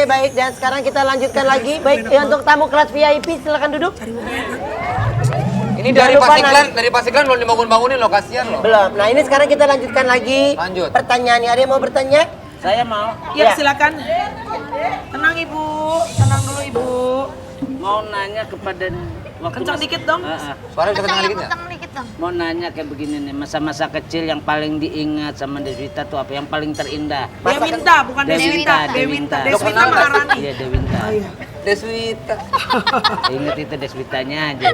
Oke, baik. Dan sekarang kita lanjutkan lagi. Baik, untuk tamu kelas VIP silakan duduk. Ini dari Pasiklan belum dibangun-bangunin loh, kasihan loh. Belum. Nah, ini sekarang kita lanjutkan lagi. Lanjut. Pertanyaannya, ada yang mau bertanya? Saya mau. Ya, Ya. silakan. Tenang Ibu, tenang dulu Ibu. Mau nanya kepada Kencang dikit dong. Suara bisa kencang dikit nggak? Kencang dikit dong. Mau nanya kayak begini nih, masa-masa kecil yang paling diingat sama Deswita tuh apa? Yang paling terindah? Dewinta, bukan Deswita. Dewinta. Deswita Maharani. Iya, Dewinta. Oh iya. Deswita. Ingat itu Deswitanya aja.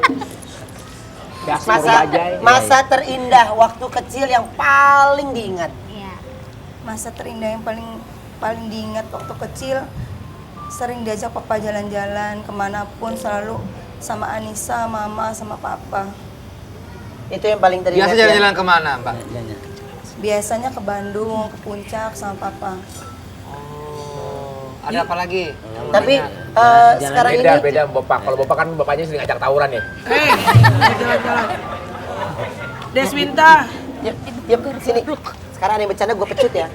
Masa terindah waktu kecil yang paling diingat. Iya. Masa terindah yang paling diingat waktu kecil, sering diajak papa jalan-jalan kemanapun, selalu sama Anissa, mama, sama papa. Itu yang paling teringat. Biasa jalan-jalan kemana, Mbak? Biasanya ke Bandung, ke Puncak sama papa. Oh, ada apa lagi? Tapi sekarang ini Beda bapak. Kalau bapak kan bapaknya sering ajak tawuran ya. Jalan-jalan. Deswinta. Yep, sini. Sekarang ada yang bercanda gue pecut ya.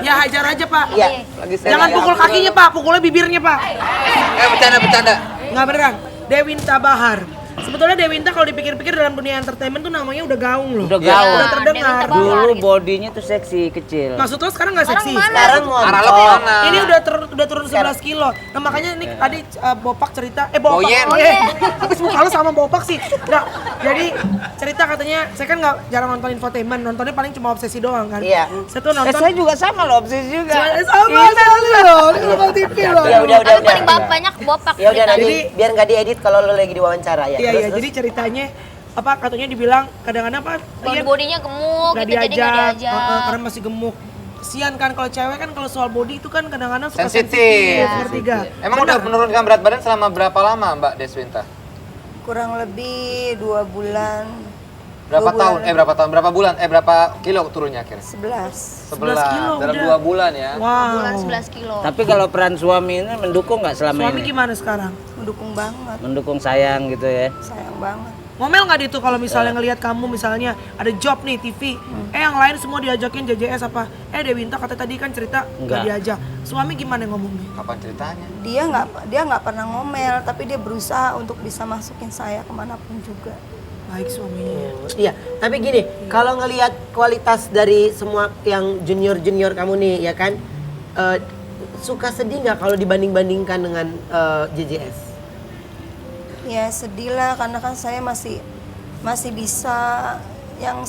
Ya hajar aja Pak. Iya. Jangan pukul kakinya Pak, pukulnya bibirnya Pak. Bercanda. Nggak beneran. Dewinta Bahar. Sebetulnya Dewinta kalau dipikir-pikir dalam dunia entertainment tuh namanya udah gaung loh. Udah gaung. Udah terdengar. Dewinta Bahar. Dulu bodinya tuh seksi, kecil. Maksud lo sekarang nggak seksi? Sekarang Arah lo ngontol. kemana? Ini udah turun 11 kilo. Nah makanya ini tadi Bopak cerita, Bopak. Boyen. Habis muka lo sama Bopak sih. Nah, jadi cerita katanya, saya kan nggak jarang nonton infotainment, nontonnya paling cuma obsesi doang kan. Iya. Saya tuh nonton. Saya juga sama loh, obsesi juga. Sama loh, di Global TV loh. Ya udah. Aku paling banyak bopak. Ya udah nanti Jadi- biar nggak diedit kalau lo lagi diwawancara ya. Iya, Terus, jadi ceritanya apa katanya dibilang kadang-kadang apa dia Bodinya gemuk nggak gitu, jadi nggak diajak. karena masih gemuk. Kesian kan kalau cewek kan kalau soal body itu kan kadang-kadang suka Sensitif. ngerti gak? Emang udah menurunkan berat badan selama berapa lama, Mbak Deswinta? Kurang lebih 2 bulan. Berapa 2 tahun? bulan. Berapa bulan? Berapa kilo turunnya akhirnya? 11. 11 kilo dalam udah. 2 bulan ya. Wow. Bulan 11 kilo. Tapi kalau peran suami ini mendukung nggak selama Suami ini? gimana sekarang? Mendukung banget, Mendukung sayang gitu ya. sayang banget. Ngomel nggak dia tuh kalau misalnya ngelihat kamu misalnya ada job nih TV, yang lain semua diajakin JJS apa? Dewinta kata tadi kan cerita nggak Enggak. diajak. Suami gimana ngomongnya? Kapan ceritanya? Dia nggak pernah ngomel, tapi dia berusaha untuk bisa masukin saya kemanapun juga. Baik suaminya. Iya, tapi gini, kalau ngelihat kualitas dari semua yang junior kamu nih, ya kan, suka sedih nggak kalau dibanding-bandingkan dengan JJS? Ya sedih lah, karena kan saya masih bisa yang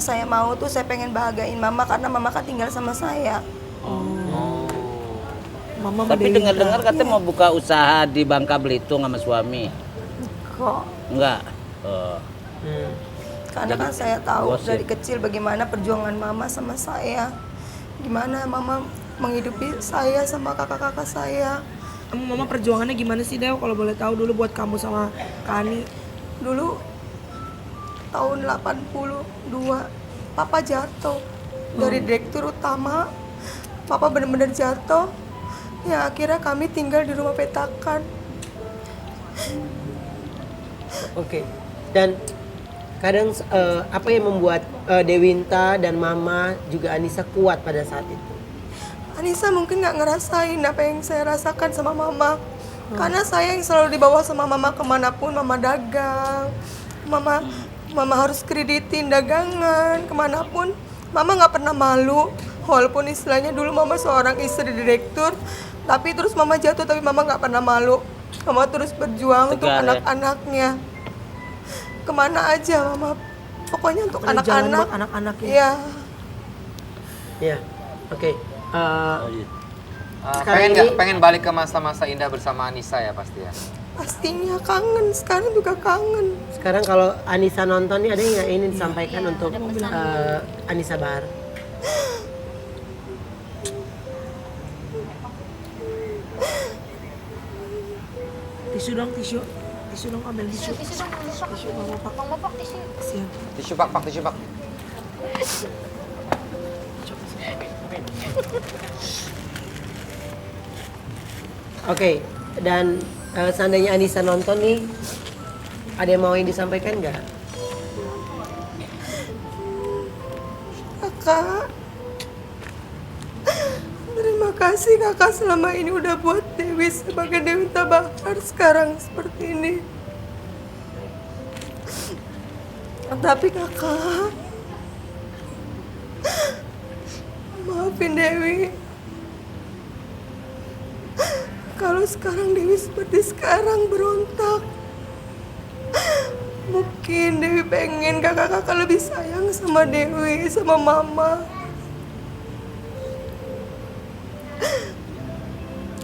saya mau tuh saya pengen bahagiain mama, karena mama kan tinggal sama saya. Mama Tapi Dewinta. dengar-dengar katanya mau buka usaha di Bangka Belitung sama suami. Kok Enggak. Oh. karena kan saya tahu Gosip. dari kecil bagaimana perjuangan mama sama saya, gimana mama menghidupi saya sama kakak-kakak saya. Mama perjuangannya gimana sih Dew kalau boleh tahu dulu buat kamu sama Kani? Dulu tahun 82 papa jatuh dari direktur utama. Papa benar-benar jatuh. Ya akhirnya kami tinggal di rumah petakan. Oke. Dan kadang apa yang membuat Dewinta dan Mama juga Anissa kuat pada saat itu? Anissa mungkin nggak ngerasain apa yang saya rasakan sama mama. Karena saya yang selalu dibawa sama mama kemanapun, mama dagang. Mama harus kreditin dagangan kemanapun. Mama nggak pernah malu. Walaupun istilahnya dulu mama seorang istri direktur. Tapi terus mama jatuh, tapi mama nggak pernah malu. Mama terus berjuang untuk Tegar, ya? anak-anaknya. Kemana aja mama. Pokoknya untuk Ada jalan anak-anak. buat anak-anaknya. Iya. Iya. Oke. Pengen balik ke masa-masa indah bersama Anissa ya pasti ya. Pastinya kangen, sekarang juga kangen. Sekarang kalau Anissa nonton nih, ada yang ingin disampaikan untuk Anissa Bahar? Tisu dong, tisu. Tisu dong, ambil tisu. Tisu dong, tisu. Tisu Bang Bopak. Bang Bopak tisu. Kasihan. Tisu pak. Oke. Dan seandainya Anissa nonton nih, ada yang mau yang disampaikan nggak? Kakak, terima kasih kakak selama ini udah buat Dewi sebagai Dewi Tabahar sekarang seperti ini. Tapi kakak, maafin Dewi. Kalau sekarang Dewi seperti sekarang berontak. Mungkin Dewi pengen kakak-kakak lebih sayang sama Dewi, sama mama.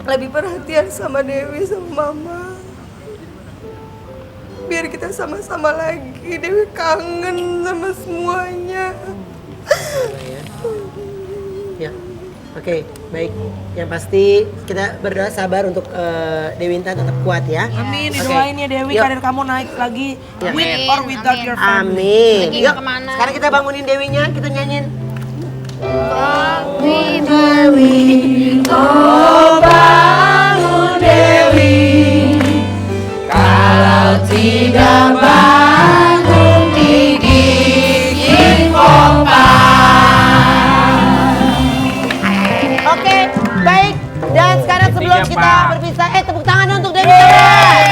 Lebih perhatian sama Dewi, sama mama. Biar kita sama-sama lagi. Dewi kangen sama semuanya. Ya, oke, baik. Yang pasti kita berdoa sabar untuk Dewi Intan tetap kuat ya. Amin, Oke. didoain ya Dewi, Yuk. karir kamu naik lagi. Ya. With or without Amin. your family. Amin. Pergi Yuk, kemana? sekarang kita bangunin Dewinya, kita nyanyiin. Oke, baik. Dan sekarang sebelum kita berpisah, tepuk tangan untuk Dewi Tabahar.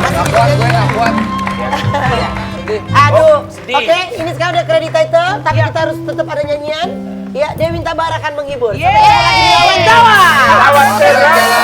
Nggak kuat gue, nggak kuat. Aduh, oke, ini sekarang udah credit title, tapi kita harus tetap ada nyanyian. Ya, Dewi Tabahar akan menghibur. Sampai ketemu lagi di Lawan Jawa. Lawan Jawa.